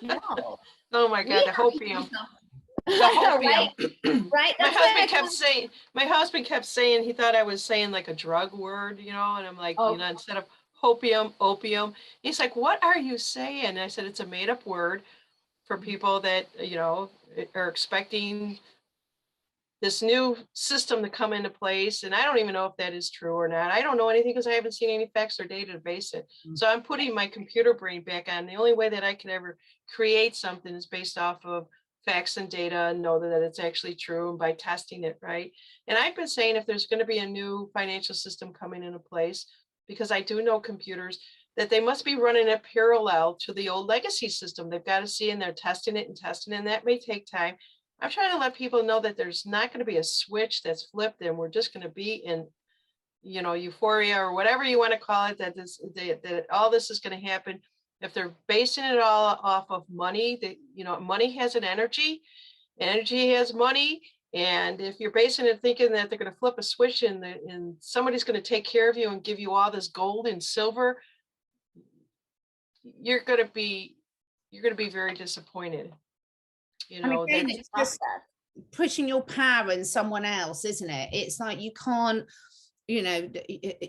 No. Oh my God, the hopium. Right. My husband kept saying he thought I was saying like a drug word, you know, and I'm like, you know, instead of opium. He's like, what are you saying? And I said, it's a made up word for people that, you know, are expecting this new system to come into place. And I don't even know if that is true or not. I don't know anything, because I haven't seen any facts or data to base it. So I'm putting my computer brain back on. The only way that I can ever create something is based off of facts and data, and know that it's actually true, and by testing it, right? And I've been saying, if there's going to be a new financial system coming into place, because I do know computers, that they must be running it parallel to the old legacy system. They've got to see, and they're testing it, and that may take time. I'm trying to let people know that there's not going to be a switch that's flipped and we're just going to be in, you know, euphoria or whatever you want to call it, that all this is going to happen. If they're basing it all off of money, that, you know, money has an energy has money. And if you're basing it thinking that they're going to flip a switch and somebody's going to take care of you and give you all this gold and silver, you're going to be very disappointed. You know, again, it's just pushing your power in someone else, isn't it? It's like you can't, you know,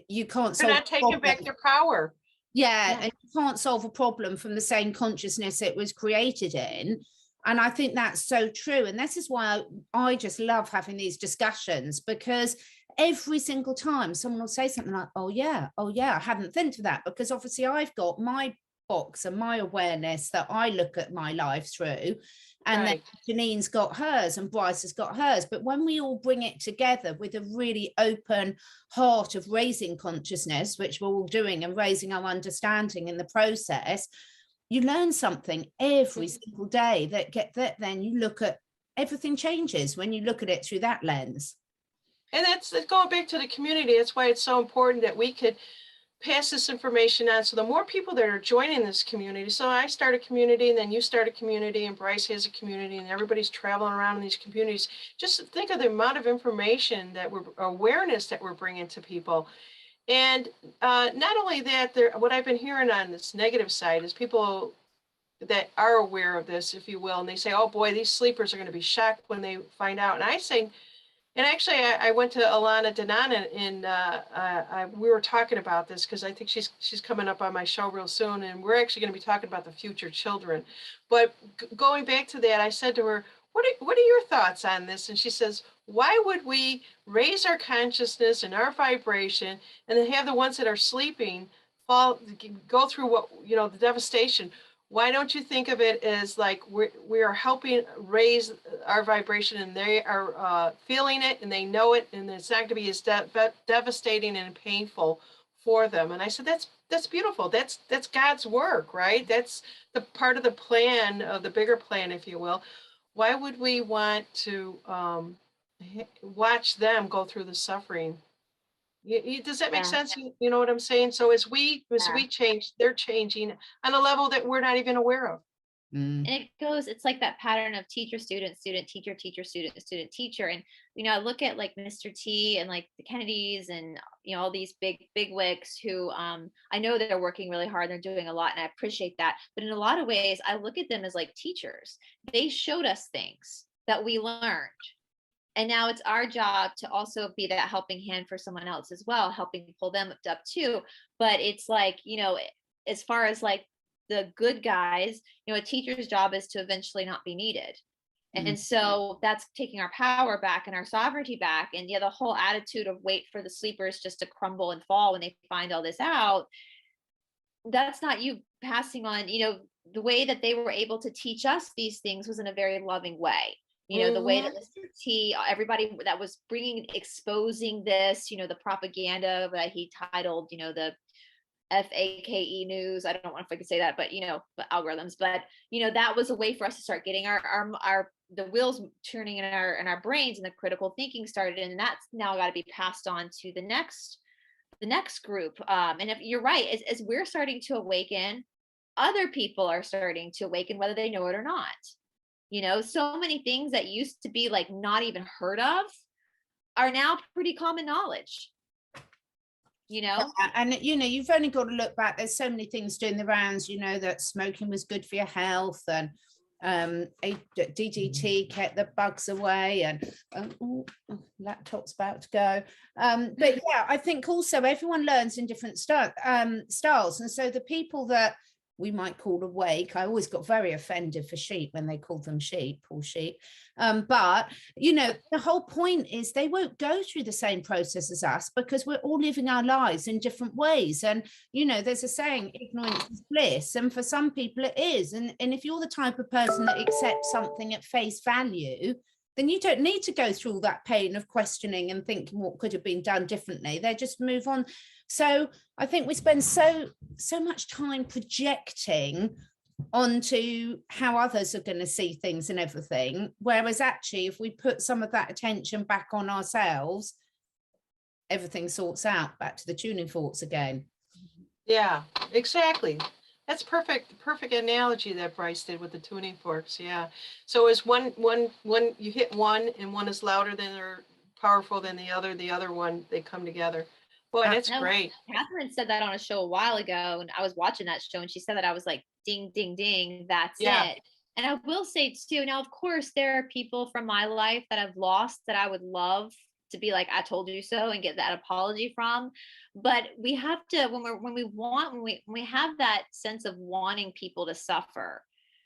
you can't. They're not taking back their power. Yeah, and you can't solve a problem from the same consciousness it was created in. And I think that's so true. And this is why I just love having these discussions, because every single time someone will say something like, oh yeah, I hadn't thought of that, because obviously I've got my box and my awareness that I look at my life through, and then Janine's got hers and Brice has got hers. But when we all bring it together with a really open heart of raising consciousness, which we're all doing, and raising our understanding in the process, you learn something every single day that then you look at, everything changes when you look at it through that lens. And that's going back to the community. That's why it's so important that we could pass this information on. So the more people that are joining this community, so I start a community and then you start a community and Brice has a community and everybody's traveling around in these communities. Just think of the amount of information that awareness that we're bringing to people. And not only that, what I've been hearing on this negative side is people that are aware of this, if you will, and they say, oh boy, these sleepers are going to be shocked when they find out. And I say, and actually I went to Alana Danana and we were talking about this because I think she's coming up on my show real soon, and we're actually going to be talking about the future children. But going back to that, I said to her, what are your thoughts on this? And she says, why would we raise our consciousness and our vibration and then have the ones that are sleeping go through what, you know, the devastation? Why don't you think of it as like we are helping raise our vibration, and they are feeling it and they know it, and it's not going to be as devastating and painful for them. And I said, that's beautiful. That's God's work, right? That's the part of the plan, of the bigger plan, if you will. Why would we want to watch them go through the suffering? Does that make sense? You know what I'm saying? So as we change, they're changing on a level that we're not even aware of. And it's like that pattern of teacher, student, student, teacher, teacher, student, student, teacher. And, you know, I look at like Mr. T and like the Kennedys and, you know, all these big wigs who I know they're working really hard. They're doing a lot, and I appreciate that. But in a lot of ways, I look at them as like teachers. They showed us things that we learned. And now it's our job to also be that helping hand for someone else as well, helping pull them up too. But it's like, you know, as far as like the good guys, you know, a teacher's job is to eventually not be needed. And so that's taking our power back and our sovereignty back. And yeah, the whole attitude of wait for the sleepers just to crumble and fall when they find all this out, that's not you passing on, you know, the way that they were able to teach us these things was in a very loving way. You know, the way that Mr. T, everybody that was exposing this, you know, the propaganda that he titled, you know, the FAKE news. I don't know if I could say that, but, you know, the algorithms, but, you know, that was a way for us to start getting the wheels turning in our brains, and the critical thinking started. And that's now got to be passed on to the next group. And if you're right, as we're starting to awaken, other people are starting to awaken, whether they know it or not. You know, so many things that used to be like not even heard of are now pretty common knowledge, you know? And, you know, you've only got to look back. There's so many things doing the rounds, you know, that smoking was good for your health, and DDT kept the bugs away, and laptop's about to go. But yeah, I think also everyone learns in different styles. And so the people that we might call awake, I always got very offended for sheep when they called them sheep, poor sheep. But, you know, the whole point is they won't go through the same process as us, because we're all living our lives in different ways. And, you know, there's a saying, ignorance is bliss. And for some people it is. And if you're the type of person that accepts something at face value, then you don't need to go through all that pain of questioning and thinking what could have been done differently. They just move on. So I think we spend so much time projecting onto how others are going to see things and everything, whereas actually if we put some of that attention back on ourselves, everything sorts out, back to the tuning forks again. Yeah, exactly. That's perfect analogy that Brice did with the tuning forks. Yeah. So is one you hit one and one is louder than or powerful than the other one, they come together. Boy, that's great. Catherine said that on a show a while ago, and I was watching that show, and she said that, I was like, ding, ding, ding, that's it. And I will say too, now, of course, there are people from my life that I've lost that I would love to be like, I told you so, and get that apology from. But we have to, when we have that sense of wanting people to suffer,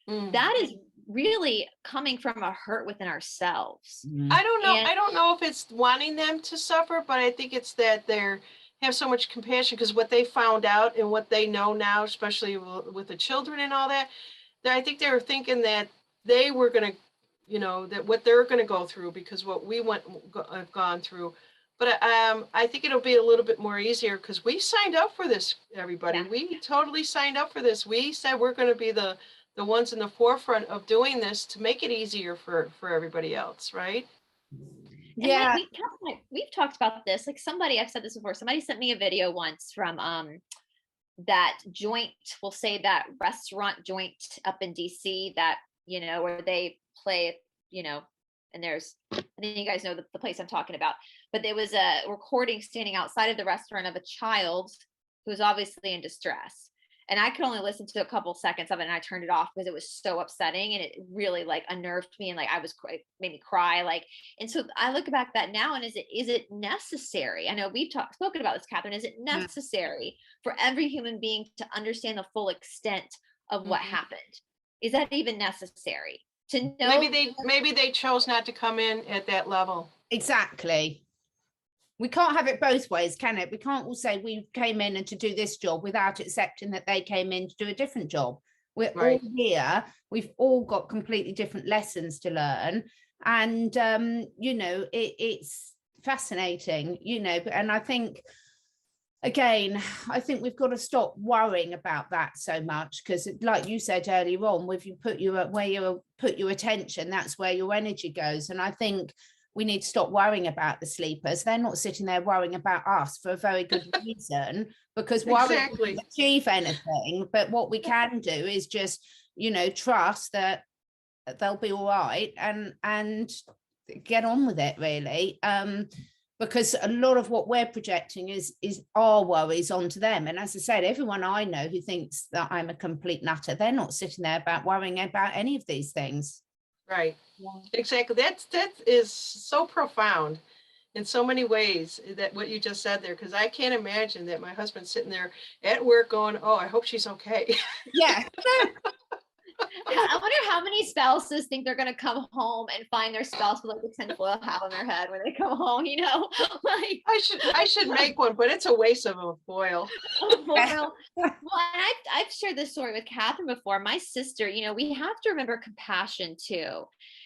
that is really coming from a hurt within ourselves. I don't know. I don't know if it's wanting them to suffer, but I think it's that they're have so much compassion because what they found out and what they know now, especially with the children and all that, I think they were thinking that they were going to, you know, that what they're going to go through because what we have gone through. But I think it'll be a little bit more easier because we signed up for this, everybody. Yeah. We totally signed up for this. We said we're going to be the ones in the forefront of doing this to make it easier for everybody else, right? And yeah, we've talked about this. Like I've said this before, somebody sent me a video once from that joint, we'll say that restaurant joint up in DC that, you know, where they play, you know, and I think you guys know the place I'm talking about, but there was a recording standing outside of the restaurant of a child who was obviously in distress. And I could only listen to a couple seconds of it, and I turned it off because it was so upsetting, and it really like unnerved me, and like made me cry. Like, and so I look back at that now, and is it necessary? I know we've spoken about this, Catherine. Is it necessary for every human being to understand the full extent of what happened? Is that even necessary to know? Maybe they chose not to come in at that level. Exactly. We can't have it both ways, can it? We can't all say we came in and to do this job without accepting that they came in to do a different job. We're all here. We've all got completely different lessons to learn. And, you know, it's fascinating, you know, and I think, again, I think we've got to stop worrying about that so much because like you said earlier on, if you put where you put your attention, that's where your energy goes. And I think we need to stop worrying about the sleepers. They're not sitting there worrying about us for a very good reason, because worry doesn't achieve anything. But what we can do is just, you know, trust that they'll be all right and get on with it, really. Because a lot of what we're projecting is our worries onto them. And as I said, everyone I know who thinks that I'm a complete nutter, they're not sitting there worrying about any of these things. Right. Yeah. Exactly. That is so profound in so many ways, that what you just said there, because I can't imagine that my husband's sitting there at work going, oh, I hope she's okay. Yeah. I wonder how many spouses think they're going to come home and find their spouse with like a tinfoil hat on their head when they come home, you know? Like, I should make one, but it's a waste of a foil. Well, and I've shared this story with Catherine before. My sister, you know, we have to remember compassion too.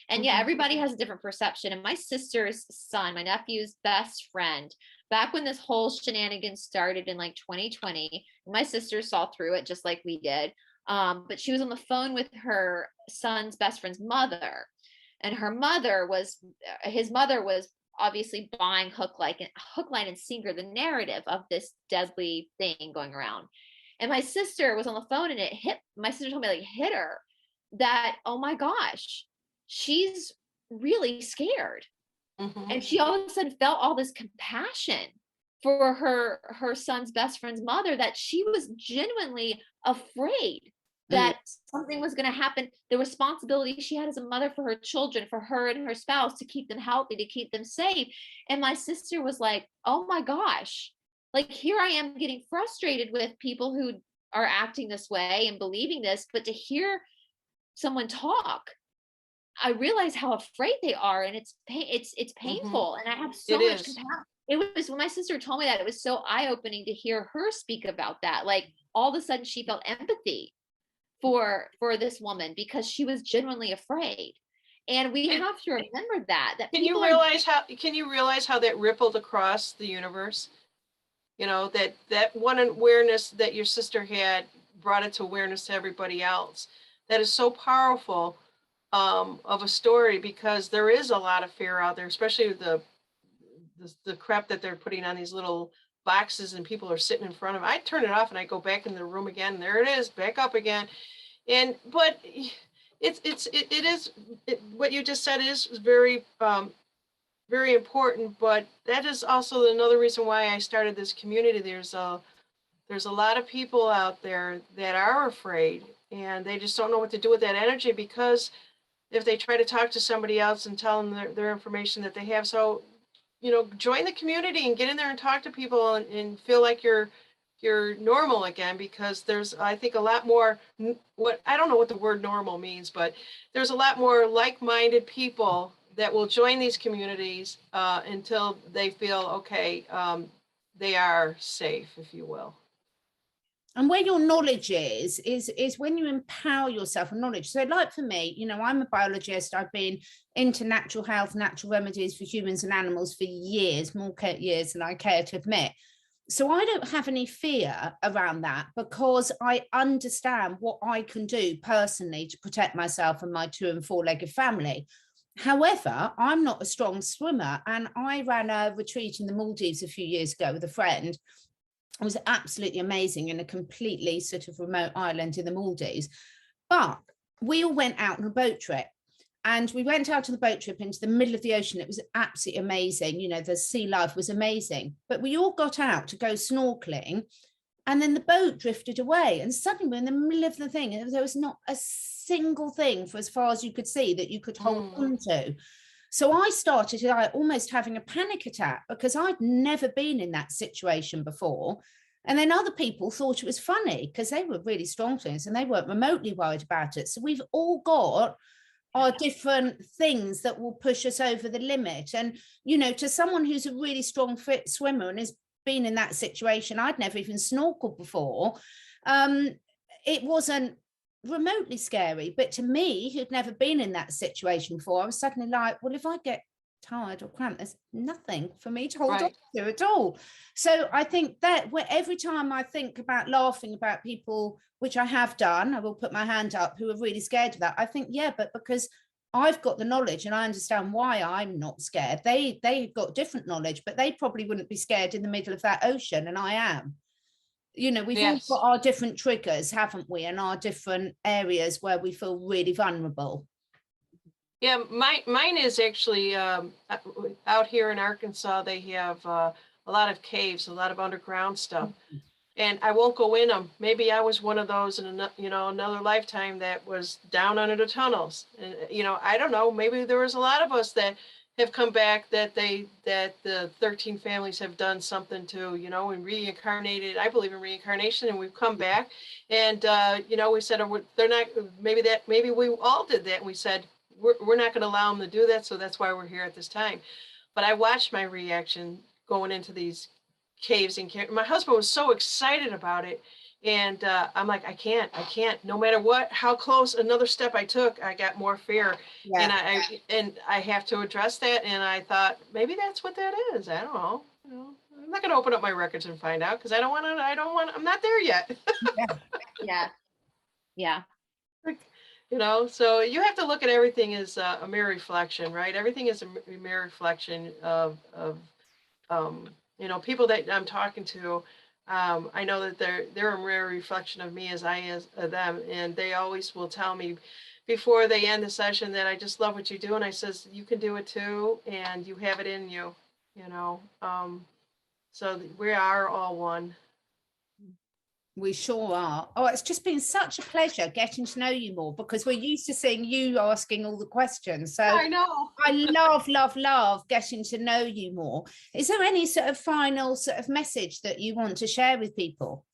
And yeah, everybody has a different perception. And my sister's son, my nephew's best friend, back when this whole shenanigans started in like 2020, my sister saw through it just like we did. But she was on the phone with her son's best friend's mother, and his mother was obviously buying hook, line, and sinker the narrative of this deadly thing going around. And my sister was on the phone, and my sister told me, like, hit her that, oh my gosh, she's really scared. And she all of a sudden felt all this compassion for her son's best friend's mother, that she was genuinely afraid that something was going to happen. The responsibility she had as a mother for her children, for her and her spouse, to keep them healthy, to keep them safe. And my sister was like, oh my gosh, like, here I am getting frustrated with people who are acting this way and believing this, but to hear someone talk, I realize how afraid they are, and it's painful. And I have so much compassion. It was, when my sister told me that, it was so eye-opening to hear her speak about that. Like, all of a sudden she felt empathy for this woman, because she was genuinely afraid. And we have to remember that Can you realize how that rippled across the universe? You know, that one awareness that your sister had brought it to awareness to everybody else. That is so powerful of a story, because there is a lot of fear out there, especially the crap that they're putting on these little boxes and people are sitting in front of it. I turn it off and I go back in the room again, and there it is, back up again. But what you just said is very very important, but that is also another reason why I started this community. There's a lot of people out there that are afraid, and they just don't know what to do with that energy, because if they try to talk to somebody else and tell them their information that they have. So, you know, join the community and get in there and talk to people and feel like you're normal again, because there's, I think, a lot more, I don't know what the word normal means, but there's a lot more like-minded people that will join these communities until they feel, okay, they are safe, if you will. And where your knowledge is when you empower yourself with knowledge. So like for me, you know, I'm a biologist. I've been into natural health, natural remedies for humans and animals for years, more years than I care to admit. So I don't have any fear around that, because I understand what I can do personally to protect myself and my 2- and 4-legged family. However, I'm not a strong swimmer, and I ran a retreat in the Maldives a few years ago with a friend. It was absolutely amazing, in a completely sort of remote island in the Maldives. But we all went out on a boat trip, and we went out on the boat trip into the middle of the ocean. It was absolutely amazing. You know, the sea life was amazing, but we all got out to go snorkeling, and then the boat drifted away, and suddenly we're in the middle of the thing, and there was not a single thing for as far as you could see that you could hold on to. So I started almost having a panic attack, because I'd never been in that situation before. And then other people thought it was funny, because they were really strong things and they weren't remotely worried about it. So we've all got our different things that will push us over the limit. And, you know, to someone who's a really strong, fit swimmer and has been in that situation, I'd never even snorkeled before. It wasn't remotely scary, but to me, who'd never been in that situation before, I was suddenly like, well, if I get tired or cramped, there's nothing for me to hold on to at all. So I think that every time I think about laughing about people, which I have done, I will put my hand up, who are really scared of that, I think, yeah, but because I've got the knowledge and I understand why I'm not scared. They've got different knowledge, but they probably wouldn't be scared in the middle of that ocean, and I am. You know, we've all got our different triggers, haven't we, and our different areas where we feel really vulnerable. Yeah, mine is actually out here in Arkansas. They have a lot of caves, a lot of underground stuff, and I won't go in them. Maybe I was one of those in another lifetime that was down under the tunnels, and you know, I don't know. Maybe there was a lot of us that have come back, that the 13 families have done something to, you know, and reincarnated. I believe in reincarnation, and we've come back, and you know, we said, they're not. Maybe we all did that, and we said, we're not going to allow them to do that, so that's why we're here at this time. But I watched my reaction going into these caves, and my husband was so excited about it, and I'm like, I can't. No matter how close another step I took, I got more fear, and I have to address that. And I thought, maybe that's what that is. I don't know. You know, I'm not going to open up my records and find out, because I don't want. I'm not there yet. Yeah. You know, so you have to look at everything as a mirror reflection, right? Everything is a mirror reflection of you know, people that I'm talking to. I know that they're a mirror reflection of me as I is them, and they always will tell me before they end the session that I just love what you do, and I says, you can do it too, and you have it in you, you know. So we are all one. We sure are. Oh, it's just been such a pleasure getting to know you more, because we're used to seeing you asking all the questions. So I know. I love getting to know you more. Is there any sort of final sort of message that you want to share with people?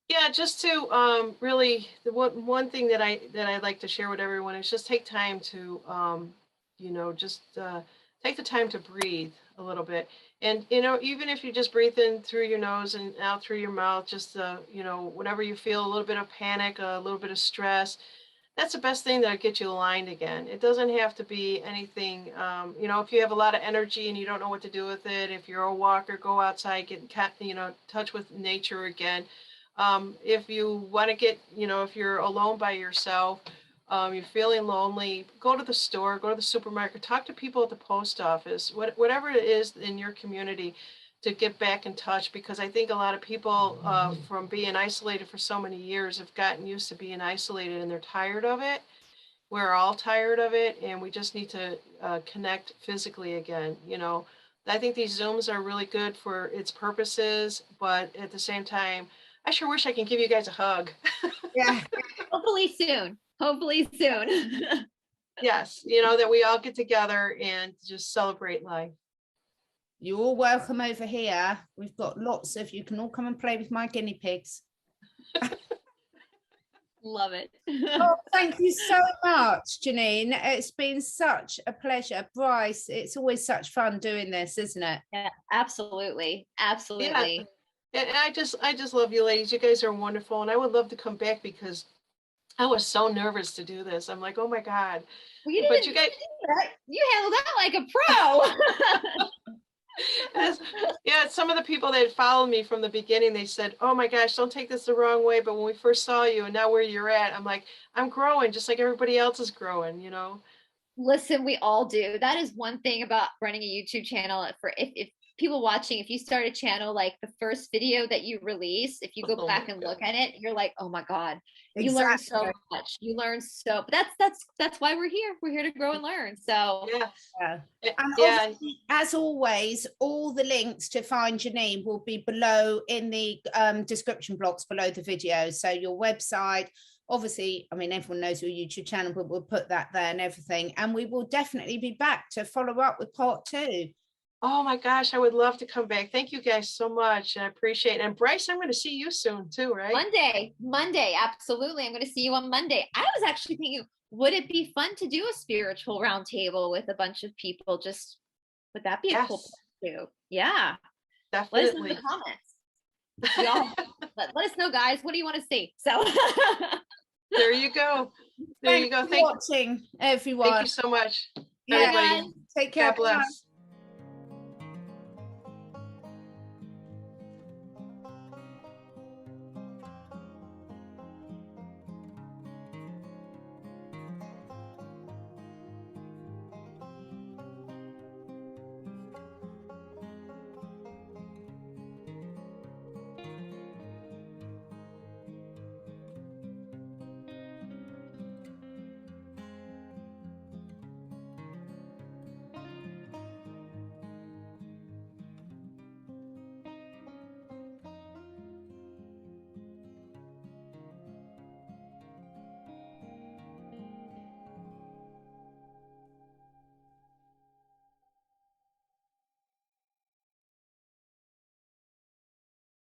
Yeah, just to really, the one thing that I like to share with everyone is just take time to you know, just take the time to breathe a little bit. And, you know, even if you just breathe in through your nose and out through your mouth, just, you know, whenever you feel a little bit of panic, a little bit of stress, that's the best thing that'll get you aligned again. It doesn't have to be anything, you know, if you have a lot of energy and you don't know what to do with it, if you're a walker, go outside, get in touch with nature again. If you want to get, you know, if you're alone by yourself, you're feeling lonely, go to the store, go to the supermarket, talk to people at the post office, whatever it is in your community, to get back in touch, because I think a lot of people from being isolated for so many years have gotten used to being isolated and they're tired of it. We're all tired of it, and we just need to connect physically again. You know, I think these Zooms are really good for its purposes, but at the same time, I sure wish I could give you guys a hug. Yeah. Hopefully soon. Hopefully soon. Yes, you know, that we all get together and just celebrate life. You're all welcome over here. We've got lots of, you can all come and play with my guinea pigs. Love it. Oh, thank you so much, Janine. It's been such a pleasure. Brice, it's always such fun doing this, isn't it? Yeah, absolutely. Absolutely. Yeah. And I just love you ladies. You guys are wonderful. And I would love to come back because I was so nervous to do this. I'm like, oh my God. Well, But you guys, you handled that like a pro. yeah, some of the people that followed me from the beginning, they said, oh my gosh, don't take this the wrong way. But when we first saw you and now where you're at, I'm like, I'm growing just like everybody else is growing, you know? Listen, we all do. That is one thing about running a YouTube channel. For if people watching, if you start a channel, like the first video that you release, if you go back and look at it, you're like, oh my God, you learn so much. You learn so, but that's why we're here. We're here to grow and learn. So yeah. And as always, all the links to find Janine will be below in the description blocks below the video. So your website, obviously, I mean, everyone knows your YouTube channel, but we'll put that there and everything. And we will definitely be back to follow up with part 2. Oh my gosh, I would love to come back. Thank you guys so much. I appreciate it. And Brice, I'm going to see you soon too, right? Monday. Absolutely. I'm going to see you on Monday. I was actually thinking, would it be fun to do a spiritual roundtable with a bunch of people? Would that be a cool thing to do? Yeah. Definitely. Let us know in the comments. Y'all, let us know, guys. What do you want to see? So there you go. There you go. Thank you for watching, everyone. Thank you so much. Yeah. Take care. God bless.